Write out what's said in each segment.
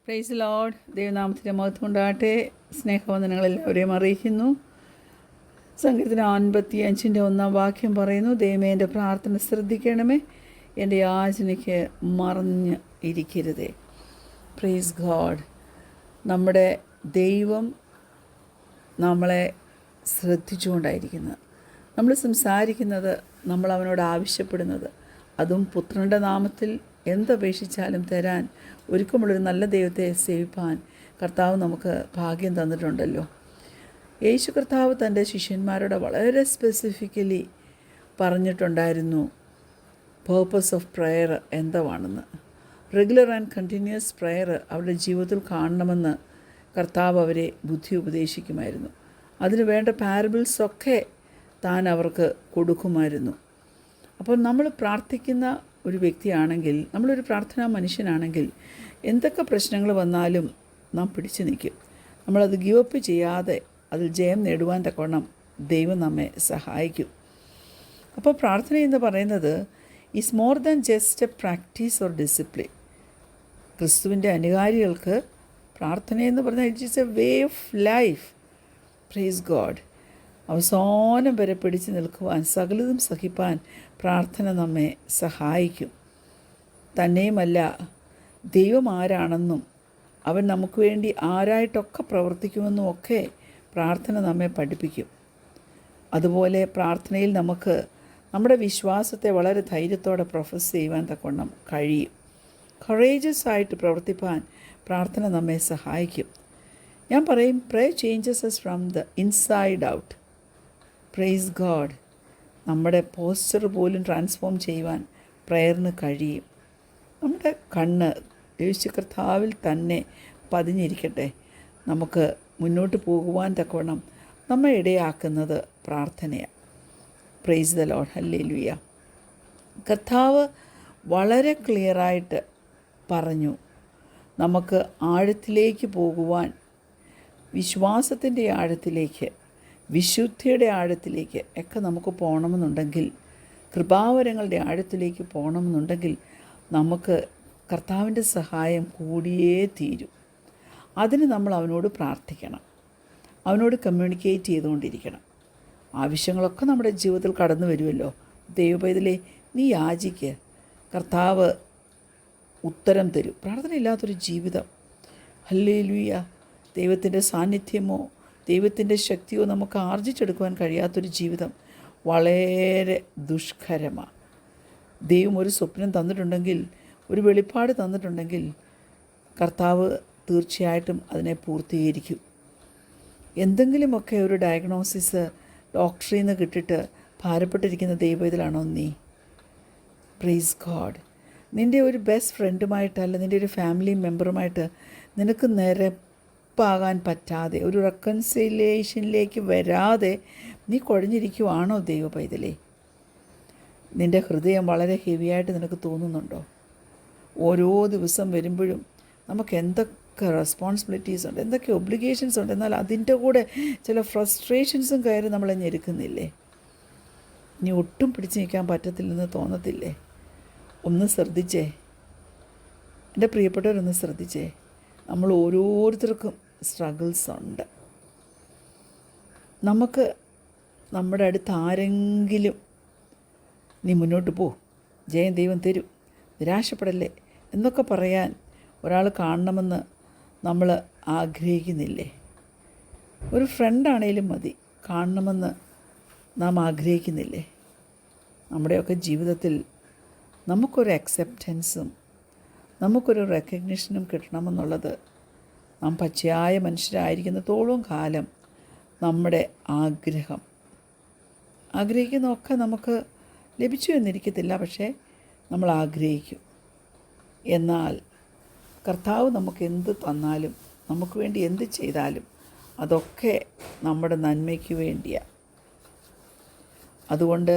Praise Lord. ദൈവനാമത്തിൻ്റെ മഹത്വം ഉണ്ടാകട്ടെ. സ്നേഹവന്ദനങ്ങളെല്ലാവരെയും അറിയിക്കുന്നു. സങ്കീർത്തനം 55:1 പറയുന്നു, ദൈവമേ എൻ്റെ പ്രാർത്ഥന ശ്രദ്ധിക്കണമേ, എൻ്റെ യാചനയ്ക്ക് മറഞ്ഞ് ഇരിക്കരുതേ. Price God. നമ്മുടെ ദൈവം നമ്മളെ ശ്രദ്ധിച്ചുകൊണ്ടായിരിക്കുന്നത്. നമ്മൾ സംസാരിക്കുന്നത്, നമ്മൾ അവനോട് ആവശ്യപ്പെടുന്നത്, അതും പുത്രൻ്റെ നാമത്തിൽ എന്തപേക്ഷിച്ചാലും തരാൻ ഒരുക്കമുള്ളൊരു നല്ല ദൈവത്തെ സേവിപ്പാൻ കർത്താവ് നമുക്ക് ഭാഗ്യം തന്നിട്ടുണ്ടല്ലോ. യേശു കർത്താവ് തൻ്റെ ശിഷ്യന്മാരോട് വളരെ സ്പെസിഫിക്കലി പറഞ്ഞിട്ടുണ്ടായിരുന്നു പേർപ്പസ് ഓഫ് പ്രയർ എന്താണെന്ന്. റെഗുലർ ആൻഡ് കണ്ടിന്യൂസ് പ്രയർ അവരുടെ ജീവിതത്തിൽ കാണണമെന്ന് കർത്താവ് അവരെ ബുദ്ധി ഉപദേശിക്കുമായിരുന്നു. അതിന് വേണ്ട പാരബിൾസൊക്കെ താൻ അവർക്ക് കൊടുക്കുമായിരുന്നു. അപ്പോൾ നമ്മൾ പ്രാർത്ഥിക്കുന്ന ഒരു വ്യക്തിയാണെങ്കിൽ, നമ്മളൊരു പ്രാർത്ഥനാ മനുഷ്യനാണെങ്കിൽ, എന്തൊക്കെ പ്രശ്നങ്ങൾ വന്നാലും നാം പിടിച്ചു നിൽക്കും. നമ്മളത് ഗിവപ്പ് ചെയ്യാതെ അതിൽ ജയം നേടുവാൻ തക്കവണ്ണം ദൈവം നമ്മെ സഹായിക്കും. അപ്പോൾ പ്രാർത്ഥന എന്ന് പറയുന്നത് is more than just A practice or discipline. ക്രിസ്തുവിൻ്റെ അനുകാരികൾക്ക് പ്രാർത്ഥനയെന്ന് പറഞ്ഞാൽ it is a way of life. Praise God. അവസാനം വരെ പിടിച്ചു നിൽക്കുവാൻ, സകലതും സഹിപ്പാൻ പ്രാർത്ഥന നമ്മെ സഹായിക്കും. തന്നെയുമല്ല, ദൈവം ആരാണെന്നും അവൻ നമുക്ക് വേണ്ടി ആരായിട്ടൊക്കെ പ്രവർത്തിക്കുമെന്നും ഒക്കെ പ്രാർത്ഥന നമ്മെ പഠിപ്പിക്കും. അതുപോലെ പ്രാർത്ഥനയിൽ നമുക്ക് നമ്മുടെ വിശ്വാസത്തെ വളരെ ധൈര്യത്തോടെ പ്രൊഫസ് ചെയ്യുവാൻ തക്കവണ്ണം കഴിയും. കറേജസ് ആയിട്ട് പ്രവർത്തിപ്പാൻ പ്രാർത്ഥന നമ്മെ സഹായിക്കും. ഞാൻ പറയും, pray changes us from the inside out. Praise God. നമ്മുടെ പോസ്ചർ പോലും ട്രാൻസ്ഫോം ചെയ്യുവാൻ പ്രയറിന് കഴിയും. നമ്മുടെ കണ്ണ് യേശു കർത്താവിൽ തന്നെ പതിഞ്ഞിരിക്കട്ടെ. നമുക്ക് മുന്നോട്ട് പോകുവാൻ തക്കവണ്ണം നമ്മെ ഇടയാക്കുന്നത് പ്രാർത്ഥനയാണ്. Praise the Lord. ഹല്ലേലൂയ. കർത്താവ് വളരെ ക്ലിയറായിട്ട് പറഞ്ഞു, നമുക്ക് ആഴത്തിലേക്ക് പോകുവാൻ, വിശ്വാസത്തിൻ്റെ ആഴത്തിലേക്ക്, വിശുദ്ധിയുടെ ആഴത്തിലേക്ക് ഒക്കെ നമുക്ക് പോകണമെന്നുണ്ടെങ്കിൽ, കൃപാവരങ്ങളുടെ ആഴത്തിലേക്ക് പോകണമെന്നുണ്ടെങ്കിൽ നമുക്ക് കർത്താവിൻ്റെ സഹായം കൂടിയേ തീരും. അതിന് നമ്മൾ അവനോട് പ്രാർത്ഥിക്കണം, അവനോട് കമ്മ്യൂണിക്കേറ്റ് ചെയ്തുകൊണ്ടിരിക്കണം. ആവശ്യങ്ങളൊക്കെ നമ്മുടെ ജീവിതത്തിൽ കടന്നു വരുമല്ലോ. ദൈവപൈതലേ, നീ യാചിക്ക്, കർത്താവ് ഉത്തരം തരും. പ്രാർത്ഥനയില്ലാത്തൊരു ജീവിതം, ഹല്ലേലൂയ, ദൈവത്തിൻ്റെ സാന്നിധ്യമോ ദൈവത്തിൻ്റെ ശക്തിയോ നമുക്ക് ആർജിച്ചെടുക്കുവാൻ കഴിയാത്തൊരു ജീവിതം വളരെ ദുഷ്കരമാണ്. ദൈവം ഒരു സ്വപ്നം തന്നിട്ടുണ്ടെങ്കിൽ, ഒരു വെളിപ്പാട് തന്നിട്ടുണ്ടെങ്കിൽ, കർത്താവ് തീർച്ചയായിട്ടും അതിനെ പൂർത്തീകരിക്കും. എന്തെങ്കിലുമൊക്കെ ഒരു ഡയഗ്നോസിസ് ഡോക്ടറിൽ നിന്ന് കിട്ടിയിട്ട് ഭാരപ്പെട്ടിരിക്കുന്ന ദൈവത്തിലാണോ നീ? Praise God. നിൻ്റെ ഒരു ബെസ്റ്റ് ഫ്രണ്ടുമായിട്ടല്ല, നിൻ്റെ ഒരു ഫാമിലി മെമ്പറുമായിട്ട് നിനക്ക് നിരപ്പാകാൻ പറ്റാതെ, ഒരു റെക്കൺസിലിയേഷനിലേക്ക് വരാതെ നീ കുഴഞ്ഞിരിക്കുവാണോ ദൈവ പൈതലേ? നിൻ്റെ ഹൃദയം വളരെ ഹെവിയായിട്ട് നിനക്ക് തോന്നുന്നുണ്ടോ? ഓരോ ദിവസം വരുമ്പോഴും നമുക്ക് എന്തൊക്കെ റെസ്പോൺസിബിലിറ്റീസ് ഉണ്ട്, എന്തൊക്കെ ഒബ്ലിഗേഷൻസ് ഉണ്ട്, എന്നാൽ അതിൻ്റെ കൂടെ ചില ഫ്രസ്ട്രേഷൻസും കയറി നമ്മളെ ഞെരുക്കുന്നില്ലേ? ഇനി ഒട്ടും പിടിച്ചു നിൽക്കാൻ പറ്റത്തില്ലെന്ന് തോന്നത്തില്ലേ? ഒന്ന് ശ്രദ്ധിച്ചേ, എൻ്റെ പ്രിയപ്പെട്ടവരൊന്ന് ശ്രദ്ധിച്ചേ. നമ്മൾ ഓരോരുത്തർക്കും സ്ട്രഗിൾസ് ഉണ്ട്. നമുക്ക് നമ്മുടെ അടുത്ത് ആരെങ്കിലും നീ മുന്നോട്ട് പോ, ജയം ദൈവം തരും, നിരാശപ്പെടല്ലേ എന്നൊക്കെ പറയാൻ ഒരാൾ കാണണമെന്ന് നമ്മൾ ആഗ്രഹിക്കുന്നില്ലേ? ഒരു ഫ്രണ്ടാണേലും മതി, കാണണമെന്ന് നാം ആഗ്രഹിക്കുന്നില്ലേ? നമ്മുടെയൊക്കെ ജീവിതത്തിൽ നമുക്കൊരു അക്സെപ്റ്റൻസും നമുക്കൊരു റെക്കഗ്നിഷനും കിട്ടണമെന്നുള്ളത് നാം പച്ചയായ മനുഷ്യരായിരിക്കുന്നതോളം കാലം നമ്മുടെ ആഗ്രഹിക്കുന്നതൊക്കെ നമുക്ക് ലഭിച്ചു എന്നിരിക്കത്തില്ല, പക്ഷേ നമ്മൾ ആഗ്രഹിക്കും. എന്നാൽ കർത്താവ് നമുക്ക് എന്ത് തന്നാലും, നമുക്ക് വേണ്ടി എന്ത് ചെയ്താലും അതൊക്കെ നമ്മുടെ നന്മയ്ക്ക് വേണ്ടിയാണ്. അതുകൊണ്ട്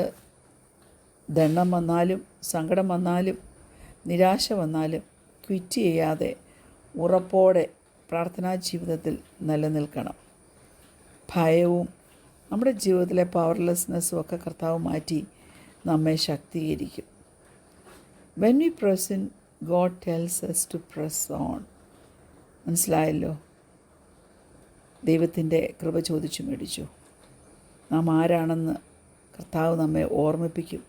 ദണ്ണം വന്നാലും, സങ്കടം വന്നാലും, നിരാശ വന്നാലും ക്വിറ്റ് ചെയ്യാതെ ഉറപ്പോടെ പ്രാർത്ഥനാ ജീവിതത്തിൽ നിലനിൽക്കണം. ഭയവും നമ്മുടെ ജീവിതത്തിലെ പവർലെസ്നെസ്സും ഒക്കെ കർത്താവ് മാറ്റി നമ്മെ ശക്തീകരിക്കും. When we press in, God tells us to press on. മനസ്സിലായല്ലോ? ദൈവത്തിൻ്റെ കൃപ ചോദിച്ചു മേടിച്ചു. നാം ആരാണെന്ന് കർത്താവ് നമ്മെ ഓർമ്മിപ്പിക്കും.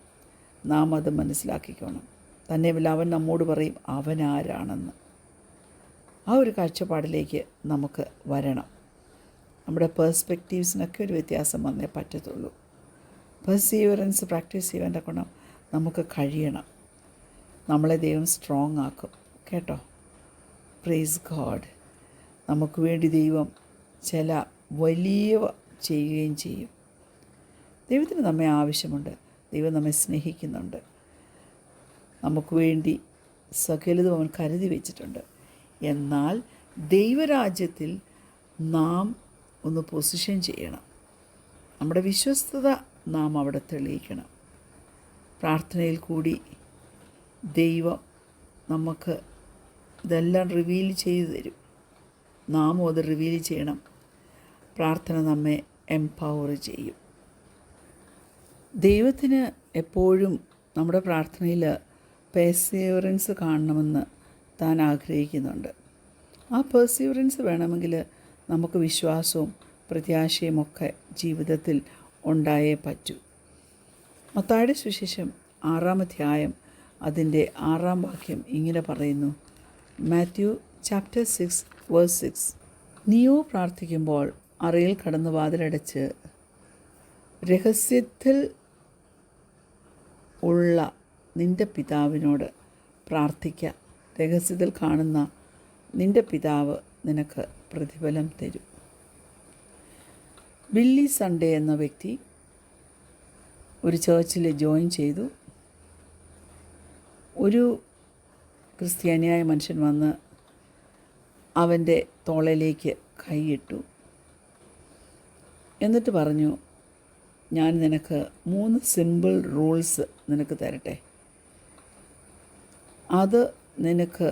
നാം അത് മനസ്സിലാക്കിക്കോണം. തന്നെയുമല്ല, അവൻ നമ്മോട് പറയും അവൻ ആരാണെന്ന്. ആ ഒരു കാഴ്ചപ്പാടിലേക്ക് നമുക്ക് വരണം. നമ്മുടെ പേഴ്സ്പെക്റ്റീവ്സിനൊക്കെ ഒരു വ്യത്യാസം വന്നേ പറ്റത്തുള്ളൂ. പെർസീവറൻസ് പ്രാക്ടീസ് ചെയ്യാൻ്റെ ഗുണം നമുക്ക് കഴിയണം. നമ്മളെ ദൈവം സ്ട്രോങ് ആക്കും കേട്ടോ. Praise God. നമുക്ക് വേണ്ടി ദൈവം ചില വലിയ ചെയ്യുകയും ചെയ്യും. ദൈവത്തിന് നമ്മെ ആവശ്യമുണ്ട്. ദൈവം നമ്മെ സ്നേഹിക്കുന്നുണ്ട്. നമുക്ക് വേണ്ടി സകലതും അവൻ കരുതി വച്ചിട്ടുണ്ട്. എന്നാൽ ദൈവരാജ്യത്തിൽ നാം ഒന്ന് പൊസിഷൻ ചെയ്യണം. നമ്മുടെ വിശ്വസ്തത നാം അവിടെ തെളിയിക്കണം. പ്രാർത്ഥനയിൽ കൂടി ദൈവം നമുക്ക് ഇതെല്ലാം റിവീൽ ചെയ്തു തരും. നാമും അത് റിവീൽ ചെയ്യണം. പ്രാർത്ഥന നമ്മെ എംപവർ ചെയ്യും. ദൈവത്തിന് എപ്പോഴും നമ്മുടെ പ്രാർത്ഥനയിൽ പെർസീവറൻസ് കാണണമെന്ന് താൻ ആഗ്രഹിക്കുന്നുണ്ട്. ആ പെർസീവറൻസ് വേണമെങ്കിൽ നമുക്ക് വിശ്വാസവും പ്രത്യാശയുമൊക്കെ ജീവിതത്തിൽ ഉണ്ടായേ പറ്റൂ. മത്തായിയുടെ സുവിശേഷം 6-ാം അധ്യായം അതിൻ്റെ 6-ാം വാക്യം ഇങ്ങനെ പറയുന്നു. Matthew chapter 6 verse 6. നീയോ പ്രാർത്ഥിക്കുമ്പോൾ അറയിൽ കടന്ന് വാതിലടച്ച് രഹസ്യത്തിൽ ഉള്ള നിൻ്റെ പിതാവിനോട് പ്രാർത്ഥിക്ക. രഹസ്യത്തിൽ കാണുന്ന നിൻ്റെ പിതാവ് നിനക്ക് പ്രതിഫലം തരും. ബില്ലി സൺഡേ എന്ന വ്യക്തി ഒരു ചേർച്ചിൽ ജോയിൻ ചെയ്തു. ഒരു ക്രിസ്ത്യാനിയായ മനുഷ്യൻ വന്ന് അവൻ്റെ തോളയിലേക്ക് കൈയിട്ടു. എന്നിട്ട് പറഞ്ഞു, ഞാൻ നിനക്ക് 3 സിമ്പിൾ റൂൾസ് നിനക്ക് തരട്ടെ. അത് നിനക്ക്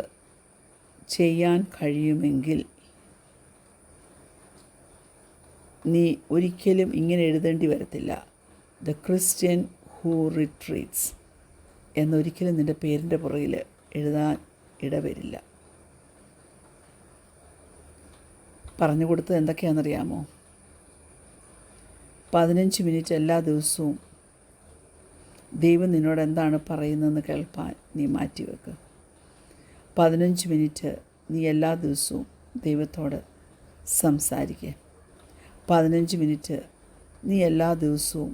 ചെയ്യാൻ കഴിയുമെങ്കിൽ നീ ഒരിക്കലും ഇങ്ങനെ എഴുതേണ്ടി വരത്തില്ല. ദ ക്രിസ്ത്യൻ ഹൂ റിട്രീറ്റ്സ് എന്നൊരിക്കലും നിൻ്റെ പേരിൻ്റെ പുറകിൽ എഴുതാൻ ഇടവരില്ല. പറഞ്ഞു കൊടുത്തത് എന്തൊക്കെയാണെന്നറിയാമോ? 15 മിനിറ്റ് എല്ലാ ദിവസവും ദൈവം നിന്നോട് എന്താണ് പറയുന്നതെന്ന് കേൾപ്പാൻ നീ മാറ്റിവെക്കുക. 15 മിനിറ്റ് നീ എല്ലാ ദിവസവും ദൈവത്തോട് സംസാരിക്കുക. 15 മിനിറ്റ് നീ എല്ലാ ദിവസവും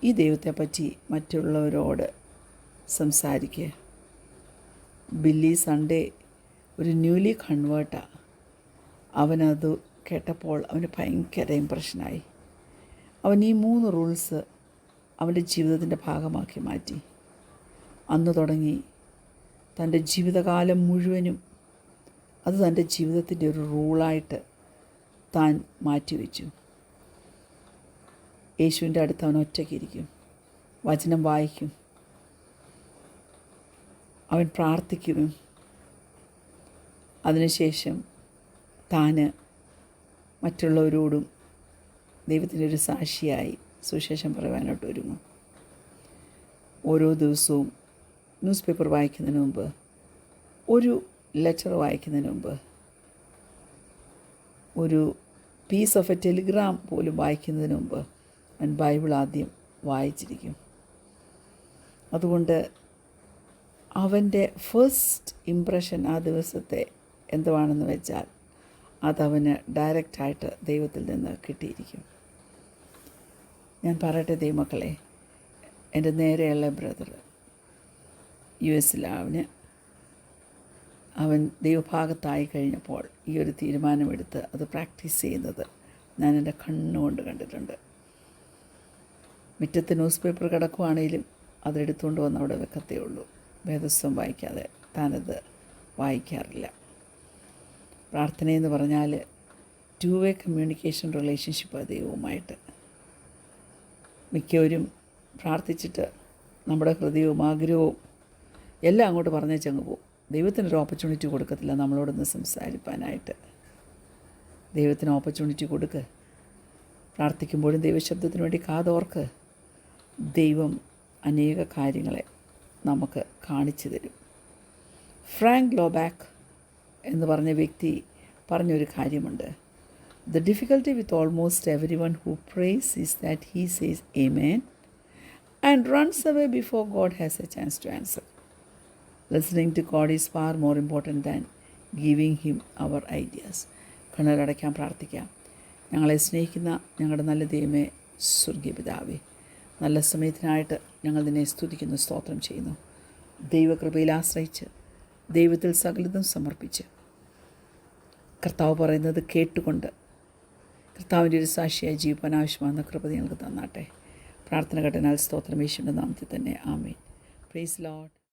ഈ ദൈവത്തെപ്പറ്റി മറ്റുള്ളവരോട് സംസാരിക്കുക. ബില്ലി സൺഡേ ഒരു ന്യൂലി കൺവേർട്ടാണ്. അവനത് കേട്ടപ്പോൾ അവന് ഭയങ്കര ഇമ്പ്രഷനായി. അവൻ ഈ 3 റൂൾസ് അവൻ്റെ ജീവിതത്തിൻ്റെ ഭാഗമാക്കി മാറ്റി. അന്ന് തുടങ്ങി തൻ്റെ ജീവിതകാലം മുഴുവനും അത് തൻ്റെ ജീവിതത്തിൻ്റെ ഒരു റൂളായിട്ട് താൻ മാറ്റിവെച്ചു. യേശുവിൻ്റെ അടുത്ത് അവൻ ഒറ്റയ്ക്കിരിക്കും, വചനം വായിക്കും, അവൻ പ്രാർത്ഥിക്കും. അതിനുശേഷം താൻ മറ്റുള്ളവരോടും ദൈവത്തിൻ്റെ ഒരു സാക്ഷിയായി സുവിശേഷം പറയുവാനായിട്ട് ഒരുങ്ങും. ഓരോ ദിവസവും ന്യൂസ് പേപ്പർ വായിക്കുന്നതിന് മുമ്പ്, ഒരു ലെറ്റർ വായിക്കുന്നതിന് മുമ്പ്, ഒരു പീസ് ഓഫ് എ ടെലിഗ്രാം പോലും വായിക്കുന്നതിന് മുമ്പ് അവൻ ബൈബിൾ ആദ്യം വായിച്ചിരിക്കും. അതുകൊണ്ട് അവൻ്റെ ഫസ്റ്റ് ഇംപ്രഷൻ ആ ദിവസത്തെ എന്തുവാണെന്ന് വെച്ചാൽ അതവന് ഡയറക്റ്റായിട്ട് ദൈവത്തിൽ നിന്ന് കിട്ടിയിരിക്കും. ഞാൻ പറയട്ടെ ദൈവമക്കളെ, എൻ്റെ നേരെയുള്ള ബ്രദർ US-ലാണ്. അവൻ ദൈവഭാഗത്തായി കഴിഞ്ഞപ്പോൾ ഈ ഒരു തീരുമാനമെടുത്ത് അത് പ്രാക്ടീസ് ചെയ്യുന്നത് ഞാൻ എൻ്റെ കണ്ണുകൊണ്ട് കണ്ടിട്ടുണ്ട്. മുറ്റത്ത് ന്യൂസ് പേപ്പർ കിടക്കുവാണെങ്കിലും അതെടുത്തുകൊണ്ട് വന്ന് അവിടെ വെക്കത്തേ ഉള്ളൂ. വേദസ്വം വായിക്കാതെ താനത് വായിക്കാറില്ല. പ്രാർത്ഥനയെന്ന് പറഞ്ഞാൽ 2-വേ കമ്മ്യൂണിക്കേഷൻ റിലേഷൻഷിപ്പ് ദൈവവുമായിട്ട്. മിക്കവരും പ്രാർത്ഥിച്ചിട്ട് നമ്മുടെ ഹൃദയവും ആഗ്രഹവും എല്ലാം അങ്ങോട്ട് പറഞ്ഞേച്ചങ്ങ് പോകും. ദൈവത്തിനൊരു ഓപ്പർച്യൂണിറ്റി കൊടുക്കത്തില്ല നമ്മളോടൊന്ന് സംസാരിപ്പാനായിട്ട്. ദൈവത്തിന് ഓപ്പർച്യൂണിറ്റി കൊടുക്ക്. പ്രാർത്ഥിക്കുമ്പോഴും ദൈവശബ്ദത്തിന് വേണ്ടി കാതോർക്ക്. ദൈവം അനേക കാര്യങ്ങളെ നമുക്ക് കാണിച്ചു തരും. ഫ്രാങ്ക് ലോബാക്ക് എന്ന് പറഞ്ഞ വ്യക്തി പറഞ്ഞൊരു കാര്യമുണ്ട്. The difficulty with almost everyone who prays is that he says amen and runs away before God has a chance to answer. Listening to God is far more important than giving him our ideas. കണ്ണുകളടയ്ക്കാൻ പ്രാർത്ഥിക്കാം. ഞങ്ങളെ സ്നേഹിക്കുന്ന ഞങ്ങളുടെ നല്ല ദൈവമേ, സ്വർഗീയ പിതാവേ, നല്ല സമയത്തിനായിട്ട് ഞങ്ങൾ നിന്നെ സ്തുതിക്കുന്നു, സ്തോത്രം ചെയ്യുന്നു. ദൈവകൃപയിൽ ആശ്രയിച്ച് ദൈവത്തിൽ സകലതും സമർപ്പിച്ച് കർത്താവ് പറയുന്നത് കേട്ടുകൊണ്ട് കർത്താവിൻ്റെ ഒരു സാക്ഷിയായി ജീവിക്കാൻ ആവശ്യമാകുന്ന കൃപ ഞങ്ങൾക്ക് തന്നാട്ടെ. പ്രാർത്ഥന കേട്ടനാൽ സ്തോത്രം യേശുവിൻ്റെ നാമത്തിൽ തന്നെ. ആമേൻ. Praise Lord.